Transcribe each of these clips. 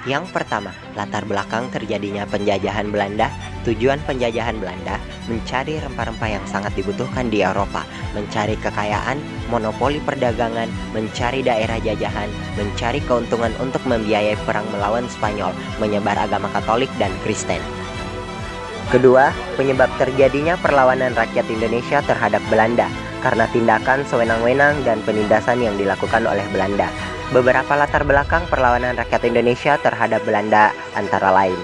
Yang pertama, latar belakang terjadinya penjajahan Belanda. Tujuan penjajahan Belanda mencari rempah-rempah yang sangat dibutuhkan di Eropa, mencari kekayaan, monopoli perdagangan, mencari daerah jajahan, mencari keuntungan untuk membiayai perang melawan Spanyol, menyebar agama Katolik dan Kristen. Kedua, penyebab terjadinya perlawanan rakyat Indonesia terhadap Belanda karena tindakan sewenang-wenang dan penindasan yang dilakukan oleh Belanda. Beberapa latar belakang perlawanan rakyat Indonesia terhadap Belanda antara lain: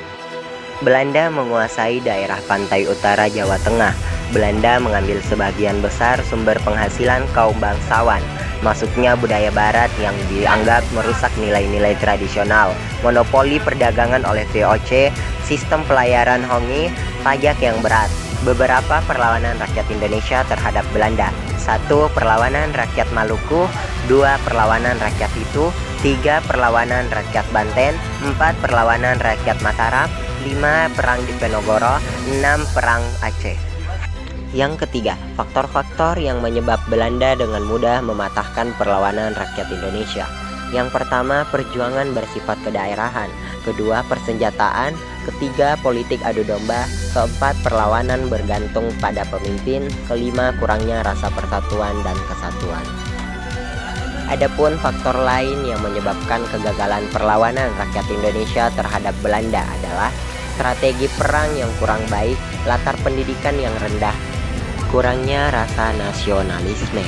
Belanda menguasai daerah pantai utara Jawa Tengah. Belanda mengambil sebagian besar sumber penghasilan kaum bangsawan. Masuknya budaya barat yang dianggap merusak nilai-nilai tradisional. Monopoli perdagangan oleh VOC, sistem pelayaran hongi, pajak yang berat. Beberapa perlawanan rakyat Indonesia terhadap Belanda: 1. Perlawanan rakyat Maluku. 2. Perlawanan rakyat Itu. 3. Perlawanan rakyat Banten. 4. Perlawanan rakyat Mataram. 5. Perang Diponegoro. 6. Perang Aceh. Yang ketiga, faktor-faktor yang menyebab Belanda dengan mudah mematahkan perlawanan rakyat Indonesia. Yang pertama, perjuangan bersifat kedaerahan. Kedua, persenjataan. Ketiga, politik adu domba. Keempat, perlawanan bergantung pada pemimpin. Kelima, kurangnya rasa persatuan dan kesatuan. Adapun faktor lain yang menyebabkan kegagalan perlawanan rakyat Indonesia terhadap Belanda adalah strategi perang yang kurang baik, latar pendidikan yang rendah, kurangnya rasa nasionalisme.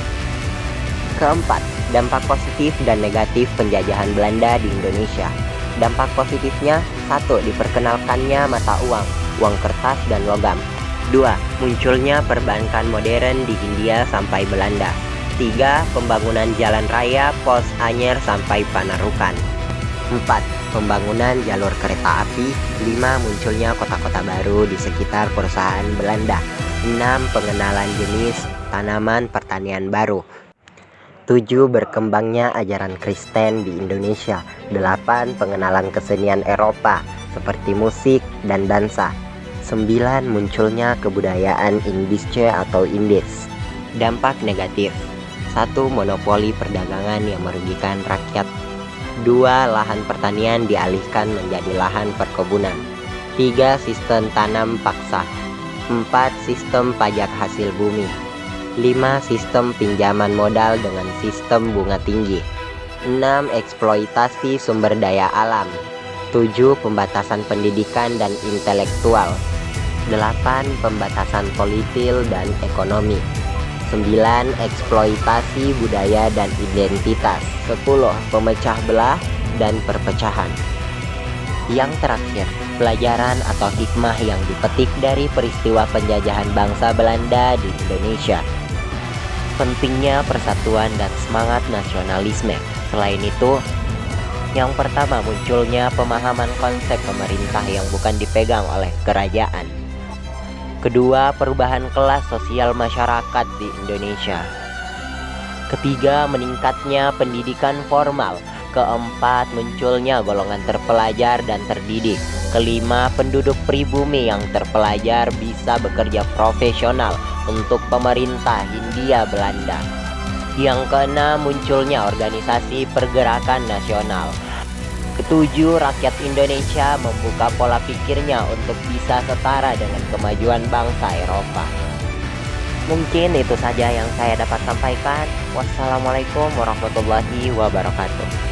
Keempat, dampak positif dan negatif penjajahan Belanda di Indonesia. Dampak positifnya: 1. Diperkenalkannya mata uang, uang kertas dan logam. 2. Munculnya perbankan modern di Hindia sampai Belanda. 3. Pembangunan jalan raya Pos Anyer sampai Panarukan. 4. Pembangunan jalur kereta api. 5. Munculnya kota-kota baru di sekitar perusahaan Belanda. 6. Pengenalan jenis tanaman pertanian baru. 7. Berkembangnya ajaran Kristen di Indonesia. 8. Pengenalan kesenian Eropa seperti musik dan dansa. 9. Munculnya kebudayaan Indische atau Indis. Dampak negatif: 1. Monopoli perdagangan yang merugikan rakyat. 2. Lahan pertanian dialihkan menjadi lahan perkebunan. 3. Sistem tanam paksa. 4. Sistem pajak hasil bumi. 5. Sistem pinjaman modal dengan sistem bunga tinggi. 6. Eksploitasi sumber daya alam. 7. Pembatasan pendidikan dan intelektual. 8. Pembatasan politik dan ekonomi. 9. Eksploitasi budaya dan identitas. 10. Pemecah belah dan perpecahan. Yang terakhir, pelajaran atau hikmah yang dipetik dari peristiwa penjajahan bangsa Belanda di Indonesia. Pentingnya persatuan dan semangat nasionalisme. Selain itu, yang pertama, munculnya pemahaman konsep pemerintah yang bukan dipegang oleh kerajaan. Kedua, perubahan kelas sosial masyarakat di Indonesia. Ketiga, meningkatnya pendidikan formal. Keempat, munculnya golongan terpelajar dan terdidik. Kelima, penduduk pribumi yang terpelajar bisa bekerja profesional untuk pemerintah Hindia Belanda. Yang keenam, munculnya organisasi pergerakan nasional. Ketujuh, rakyat Indonesia membuka pola pikirnya untuk bisa setara dengan kemajuan bangsa Eropa. Mungkin itu saja yang saya dapat sampaikan. Wassalamualaikum warahmatullahi wabarakatuh.